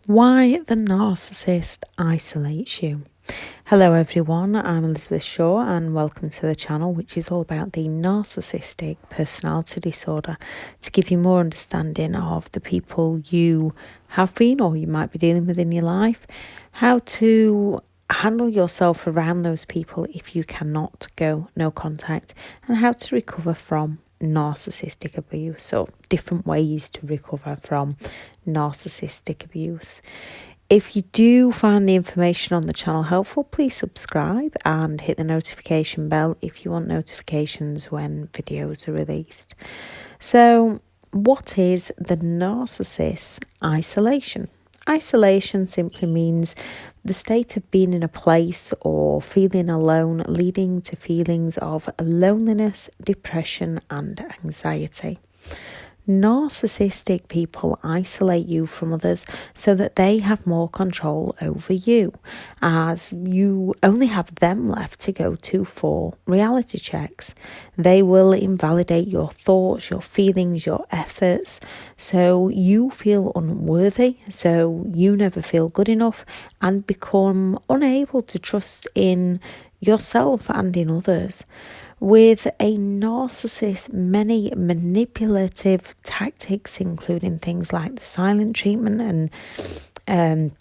Why the Narcissist Isolates You. Hello everyone, I'm Elizabeth Shaw and welcome to the channel, which is all about the Narcissistic personality disorder, to give you more understanding of the people you have been or you might be dealing with in your life, how to handle yourself around those people if you cannot go no contact, and how to recover from narcissistic abuse, or different ways to recover from narcissistic abuse. If you do find the information on the channel helpful, please subscribe and hit the notification bell if you want notifications when videos are released. So, what is the narcissist isolation? Isolation simply means the state of being in a place or feeling alone, leading to feelings of loneliness, depression, and anxiety. Narcissistic people isolate you from others so that they have more control over you, as you only have them left to go to for reality checks. They will invalidate your thoughts, your feelings, your efforts, so you feel unworthy, so you never feel good enough and become unable to trust in yourself and in others. With a narcissist, many manipulative tactics, including things like the silent treatment and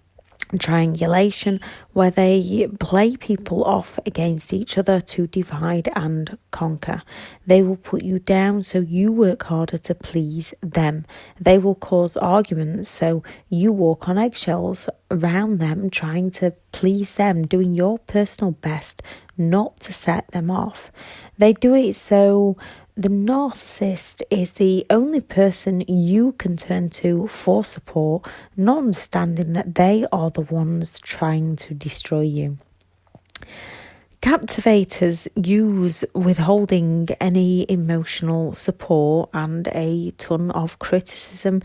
triangulation, where they play people off against each other to divide and conquer. They will put you down so you work harder to please them. They will cause arguments so you walk on eggshells around them, trying to please them, doing your personal best not to set them off. They do it so the narcissist is the only person you can turn to for support, not understanding that they are the ones trying to destroy you. Captivators use withholding any emotional support and a ton of criticism,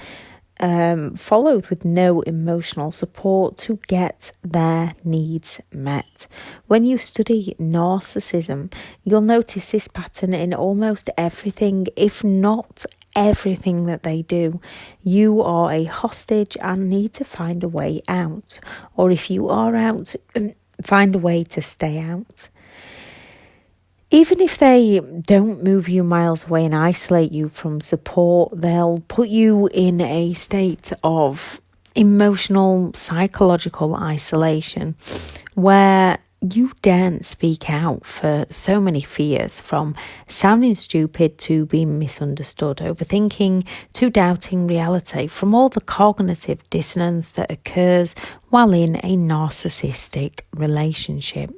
followed with no emotional support to get their needs met. When you study narcissism, you'll notice this pattern in almost everything, if not everything that they do. You are a hostage and need to find a way out, or if you are out, find a way to stay out. Even if they don't move you miles away and isolate you from support, they'll put you in a state of emotional, psychological isolation where you daren't speak out for so many fears, from sounding stupid to being misunderstood, overthinking to doubting reality, from all the cognitive dissonance that occurs while in a narcissistic relationship.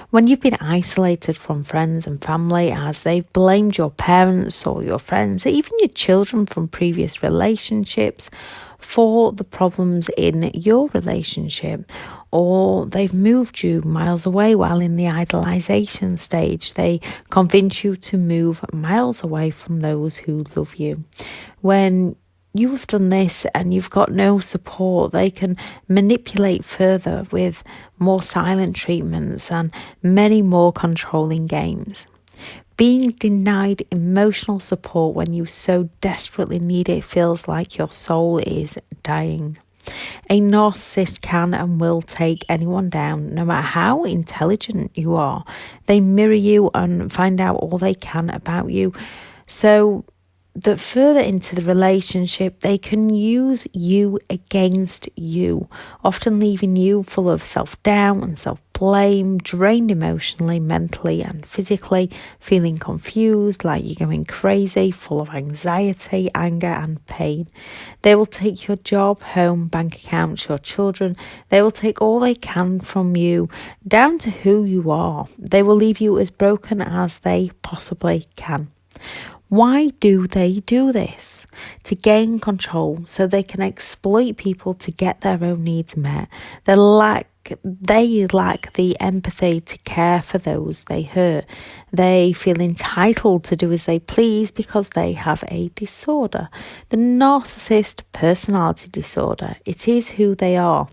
When you've been isolated from friends and family as they've blamed your parents or your friends, or even your children from previous relationships for the problems in your relationship, or they've moved you miles away while in the idolization stage, they convince you to move miles away from those who love you. When you have done this and you've got no support, they can manipulate further with more silent treatments and many more controlling games. Being denied emotional support when you so desperately need it feels like your soul is dying. A narcissist can and will take anyone down, no matter how intelligent you are. They mirror you and find out all they can about you, so that further into the relationship, they can use you against you, often leaving you full of self-doubt and self-blame, drained emotionally, mentally and physically, feeling confused, like you're going crazy, full of anxiety, anger and pain. They will take your job, home, bank accounts, your children. They will take all they can from you, down to who you are. They will leave you as broken as they possibly can. Why do they do this? To gain control so they can exploit people to get their own needs met. They lack the empathy to care for those they hurt. They feel entitled to do as they please because they have a disorder. The narcissist personality disorder. It is who they are.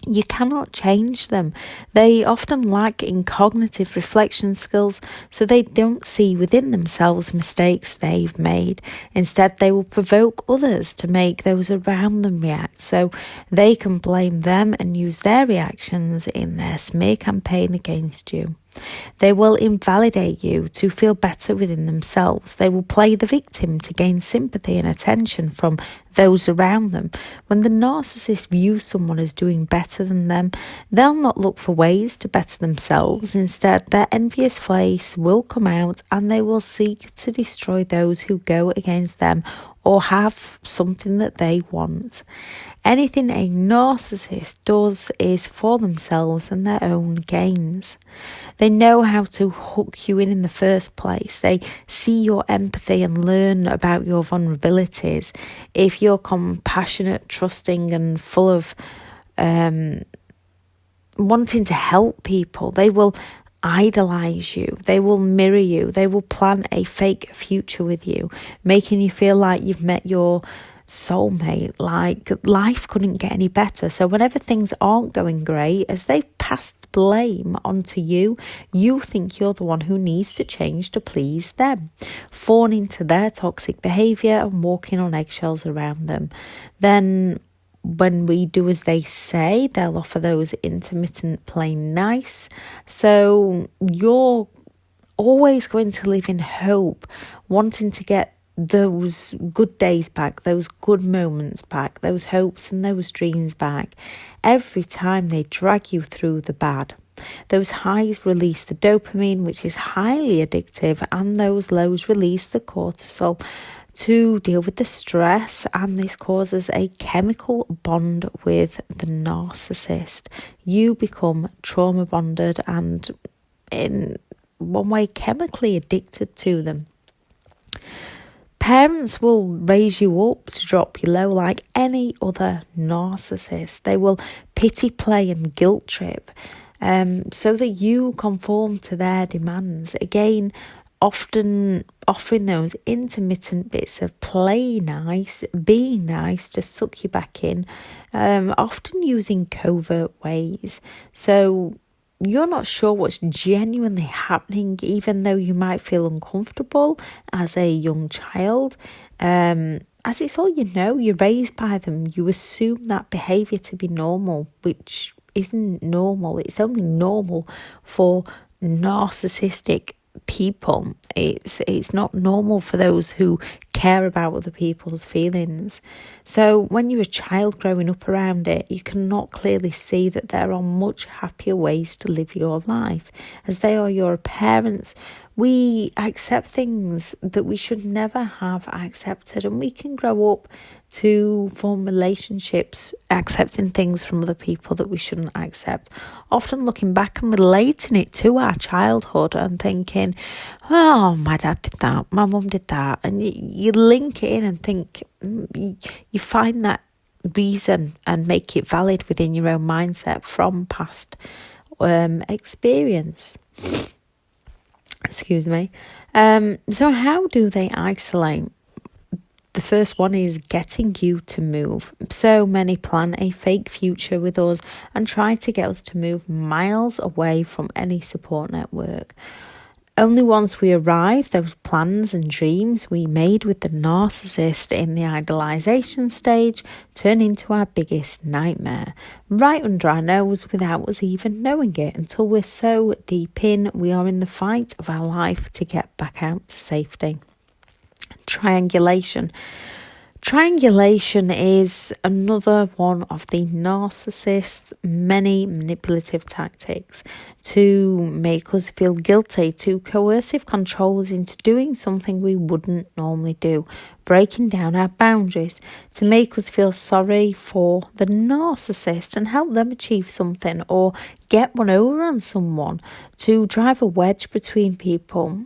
You cannot change them. They often lack in cognitive reflection skills, so they don't see within themselves mistakes they've made. Instead, they will provoke others to make those around them react, so they can blame them and use their reactions in their smear campaign against you. They will invalidate you to feel better within themselves. They will play the victim to gain sympathy and attention from those around them. When the narcissist views someone as doing better than them, they'll not look for ways to better themselves. Instead, their envious face will come out and they will seek to destroy those who go against them or have something that they want. Anything a narcissist does is for themselves and their own gains. They know how to hook you in the first place. They see your empathy and learn about your vulnerabilities. If you're compassionate, trusting and full of wanting to help people, they will idolize you, they will mirror you, they will plan a fake future with you, making you feel like you've met your soulmate, like life couldn't get any better. So whenever things aren't going great, as they pass the blame onto you, you think you're the one who needs to change to please them, falling into their toxic behaviour and walking on eggshells around them. Then when we do as they say, they'll offer those intermittent plain nice. So you're always going to live in hope, wanting to get those good days back, those good moments back, those hopes and those dreams back. Every time they drag you through the bad. Those highs release the dopamine, which is highly addictive, and those lows release the cortisol to deal with the stress, and this causes a chemical bond with the narcissist. You become trauma bonded and in one way chemically addicted to them. Parents will raise you up to drop you low like any other narcissist. They will pity play and guilt trip so that you conform to their demands. Again, often offering those intermittent bits of play nice, being nice to suck you back in, often using covert ways. So you're not sure what's genuinely happening, even though you might feel uncomfortable as a young child. As it's all you know, you're raised by them. You assume that behaviour to be normal, which isn't normal. It's only normal for narcissistic people. It's not normal for those who care about other people's feelings. So when you're a child growing up around it, you cannot clearly see that there are much happier ways to live your life. As they are your parents, we accept things that we should never have accepted, and we can grow up to form relationships accepting things from other people that we shouldn't accept, often looking back and relating it to our childhood and thinking, oh, my dad did that, my mum did that, and you link it in and think, you find that reason and make it valid within your own mindset from past experience. Excuse me. So how do they isolate? The first one is getting you to move. So many plan a fake future with us and try to get us to move miles away from any support network. Only once we arrive, those plans and dreams we made with the narcissist in the idolization stage turn into our biggest nightmare, right under our nose without us even knowing it, until we're so deep in, we are in the fight of our life to get back out to safety. Triangulation. Triangulation is another one of the narcissist's many manipulative tactics to make us feel guilty, to coercive control us into doing something we wouldn't normally do, breaking down our boundaries, to make us feel sorry for the narcissist and help them achieve something or get one over on someone, to drive a wedge between people.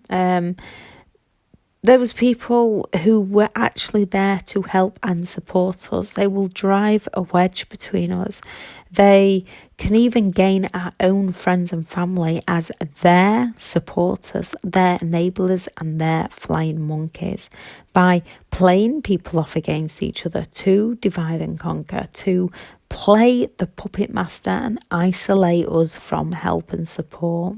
those people who were actually there to help and support us. They will drive a wedge between us. They can even gain our own friends and family as their supporters, their enablers and their flying monkeys by playing people off against each other to divide and conquer, to play the puppet master and isolate us from help and support.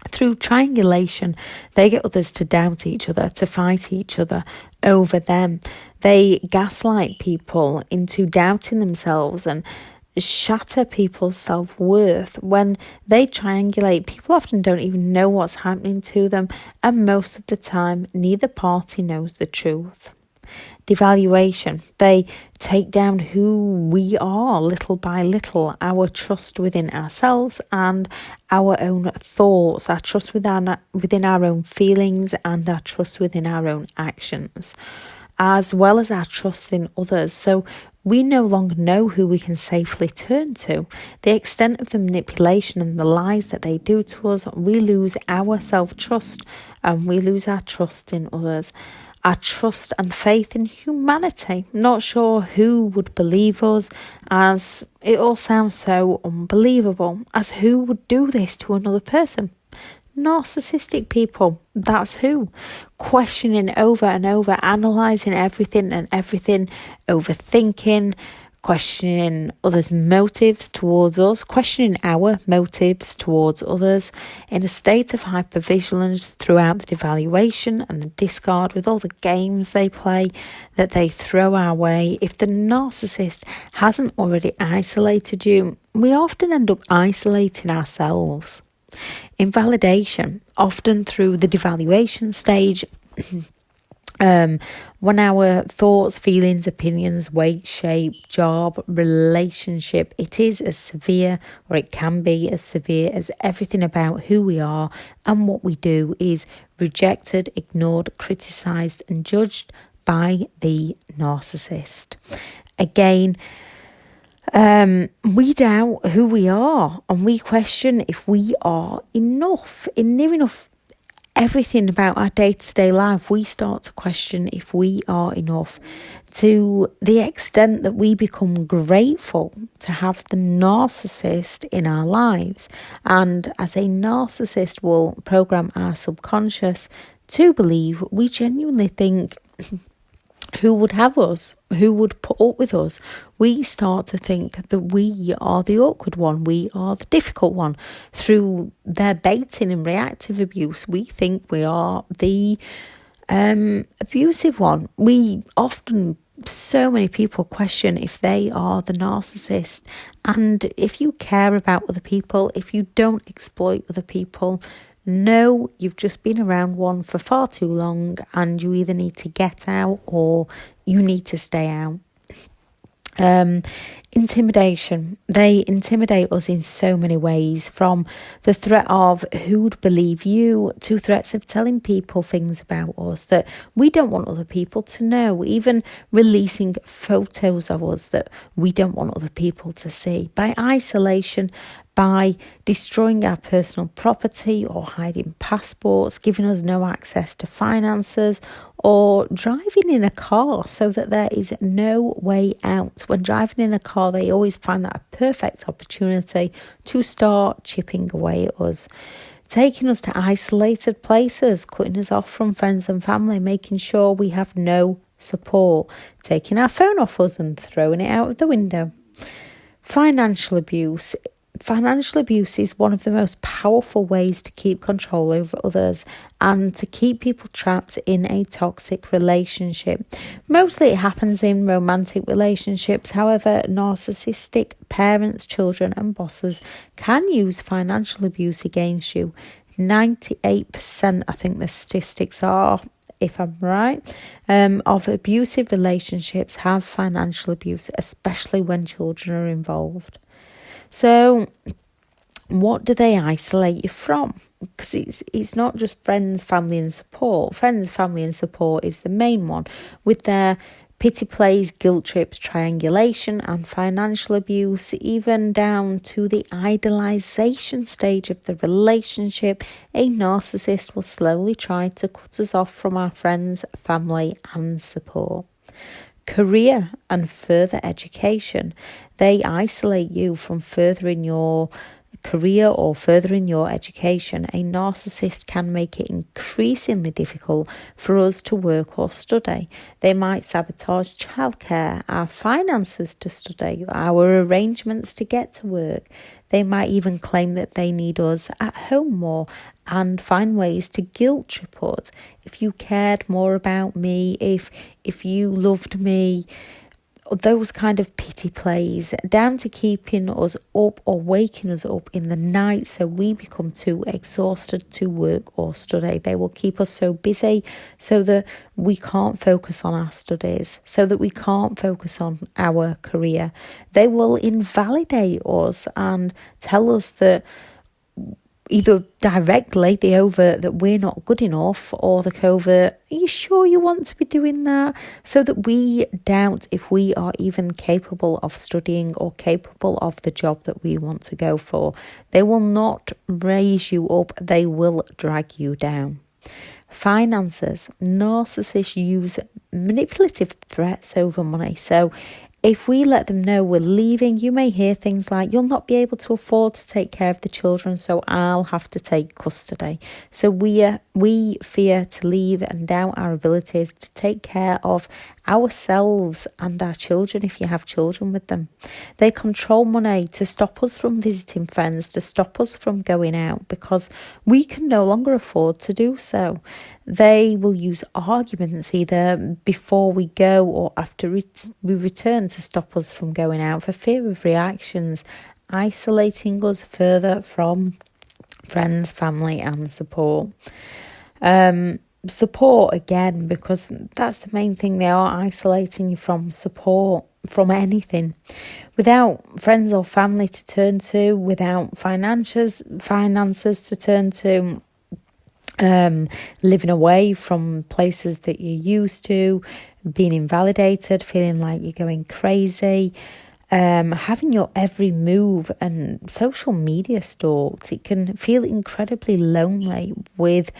Through triangulation, they get others to doubt each other, to fight each other over them. They gaslight people into doubting themselves and shatter people's self-worth. When they triangulate, people often don't even know what's happening to them, and most of the time, neither party knows the truth. Devaluation. They take down who we are little by little, our trust within ourselves and our own thoughts, our trust within our own feelings and our trust within our own actions, as well as our trust in others. So we no longer know who we can safely turn to. The extent of the manipulation and the lies that they do to us, we lose our self-trust and we lose our trust in others. Our trust and faith in humanity. Not sure who would believe us, as it all sounds so unbelievable. As who would do this to another person? Narcissistic people, that's who. Questioning over and over, analysing everything and everything, overthinking, questioning others' motives towards us, questioning our motives towards others, in a state of hypervigilance throughout the devaluation and the discard with all the games they play that they throw our way. If the narcissist hasn't already isolated you, we often end up isolating ourselves. Invalidation, often through the devaluation stage, when our thoughts, feelings, opinions, weight, shape, job, relationship, it is as severe, or it can be as severe as everything about who we are and what we do is rejected, ignored, criticised and judged by the narcissist. Again, we doubt who we are and we question if we are enough, in near enough everything about our day-to-day life. We start to question if we are enough, to the extent that we become grateful to have the narcissist in our lives. And as a narcissist will program our subconscious to believe, we genuinely think, who would have us? Who would put up with us? We start to think that we are the awkward one. We are the difficult one. Through their baiting and reactive abuse, we think we are the abusive one. We often, so many people question if they are the narcissist. And if you care about other people, if you don't exploit other people, no, you've just been around one for far too long and you either need to get out or you need to stay out. Intimidation. They intimidate us in so many ways, from the threat of who would believe you to threats of telling people things about us that we don't want other people to know, even releasing photos of us that we don't want other people to see. By isolation, by destroying our personal property or hiding passports, giving us no access to finances, or driving in a car so that there is no way out. When driving in a car, they always find that a perfect opportunity to start chipping away at us, taking us to isolated places, cutting us off from friends and family, making sure we have no support, taking our phone off us and throwing it out of the window. Financial abuse. Financial abuse is one of the most powerful ways to keep control over others and to keep people trapped in a toxic relationship. Mostly it happens in romantic relationships. However, narcissistic parents, children and bosses can use financial abuse against you. 98%, I think the statistics are, if I'm right, of abusive relationships have financial abuse, especially when children are involved. So what do they isolate you from? Because it's not just friends, family and support. Friends, family and support is the main one, with their Pity plays, guilt trips, triangulation and financial abuse, even down to the idolization stage of the relationship. A narcissist will slowly try to cut us off from our friends, family and support. Career and further education. They isolate you from furthering your career or furthering your education. A narcissist can make it increasingly difficult for us to work or study. They might sabotage childcare, our finances to study, our arrangements to get to work. They might even claim that they need us at home more and find ways to guilt trip us. If you cared more about me, if you loved me, those kind of pity plays, down to keeping us up or waking us up in the night so we become too exhausted to work or study. They will keep us so busy so that we can't focus on our studies, so that we can't focus on our career. They will invalidate us and tell us that either directly, the overt, that we're not good enough, or the covert, are you sure you want to be doing that? So that we doubt if we are even capable of studying or capable of the job that we want to go for. They will not raise you up, they will drag you down. Finances. Narcissists use manipulative threats over money. So if we let them know we're leaving, you may hear things like, you'll not be able to afford to take care of the children, so I'll have to take custody. So we fear to leave and doubt our abilities to take care of ourselves and our children if you have children with them. They control money to stop us from visiting friends, to stop us from going out because we can no longer afford to do so. They will use arguments either before we go or after we return to stop us from going out for fear of reactions, isolating us further from friends, family and support. Support again, because that's the main thing. They are isolating you from support, from anything. Without friends or family to turn to, without finances to turn to, living away from places that you're used to, being invalidated, feeling like you're going crazy, having your every move and social media stalked. It can feel incredibly lonely with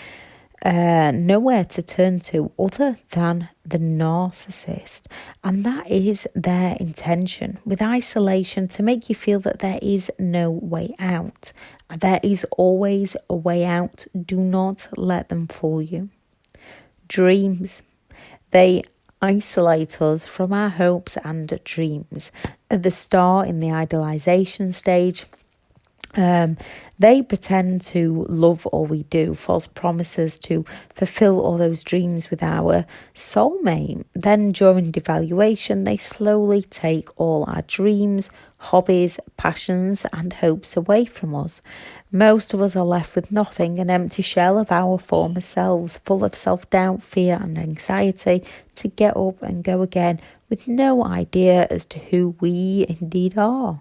nowhere to turn to other than the narcissist. And that is their intention with isolation, to make you feel that there is no way out. There is always a way out. Do not let them fool you. Dreams. They isolate us from our hopes and dreams. At the start, in the idolization stage, they pretend to love all we do, false promises to fulfill all those dreams with our soulmate. Then during devaluation, they slowly take all our dreams, hobbies, passions and hopes away from us. Most of us are left with nothing, an empty shell of our former selves, full of self-doubt, fear and anxiety to get up and go again with no idea as to who we indeed are.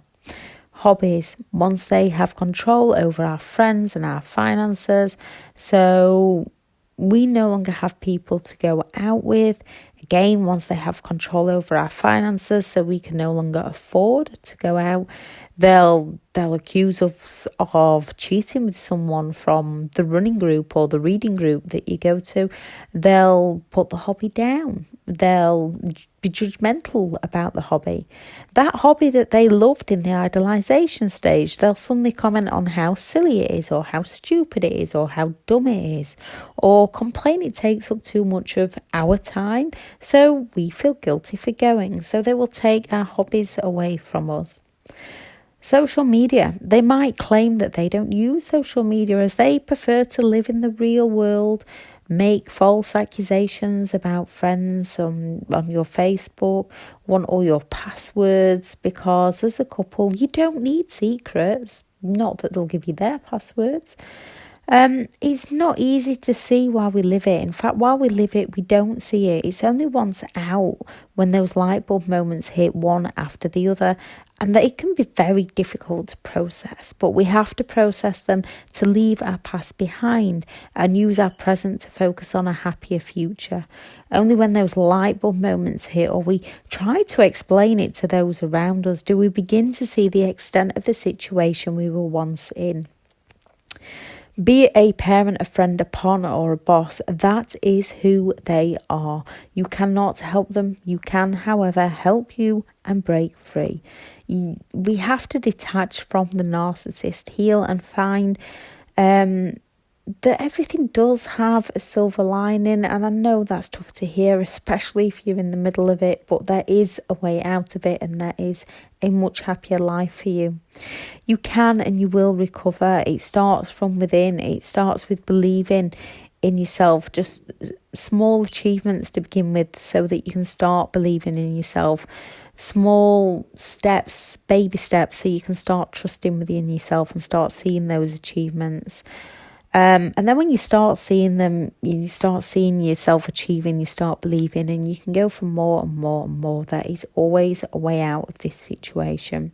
Hobbies. Once they have control over our friends and our finances, so we no longer have people to go out with. Again, once they have control over our finances, so we can no longer afford to go out, they'll accuse us of cheating with someone from the running group or the reading group that you go to. They'll put the hobby down. They'll be judgmental about the hobby. That hobby that they loved in the idolization stage, they'll suddenly comment on how silly it is or how stupid it is or how dumb it is, or complain it takes up too much of our time, so we feel guilty for going. So they will take our hobbies away from us. Social media. They might claim that they don't use social media as they prefer to live in the real world, make false accusations about friends on your Facebook, want all your passwords, because as a couple, you don't need secrets. Not that they'll give you their passwords. It's not easy to see while we live it. In fact, while we live it, we don't see it. It's only once out when those light bulb moments hit one after the other, and that it can be very difficult to process. But we have to process them to leave our past behind and use our present to focus on a happier future. Only when those light bulb moments hit, or we try to explain it to those around us, do we begin to see the extent of the situation we were once in. Be it a parent, a friend, a partner, or a boss, that is who they are. You cannot help them. You can, however, help you and break free. We have to detach from the narcissist, heal, and find that everything does have a silver lining. And I know that's tough to hear, especially if you're in the middle of it, but there is a way out of it, and there is a much happier life for you. You can and you will recover. It starts from within. It starts with believing in yourself, just small achievements to begin with, so that you can start believing in yourself. Small steps, baby steps, so you can start trusting within yourself and start seeing those achievements. And then when you start seeing them, you start seeing yourself achieving, you start believing, and you can go for more and more and more. There is always a way out of this situation.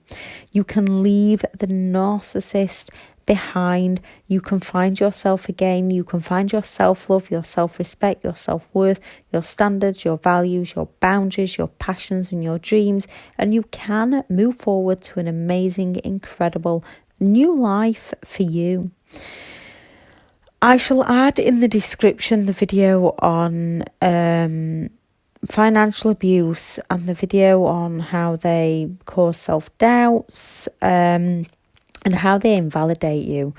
You can leave the narcissist behind. You can find yourself again. You can find your self-love, your self-respect, your self-worth, your standards, your values, your boundaries, your passions, and your dreams. And you can move forward to an amazing, incredible new life for you. I shall add in the description the video on financial abuse and the video on how they cause self-doubts and how they invalidate you,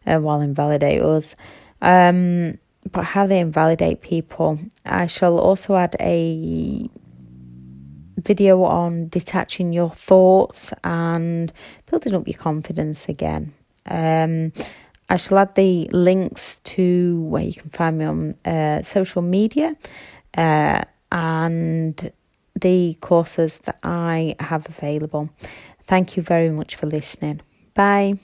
invalidate us, but how they invalidate people. I shall also add a video on detaching your thoughts and building up your confidence again. I shall add the links to where you can find me on social media and the courses that I have available. Thank you very much for listening. Bye.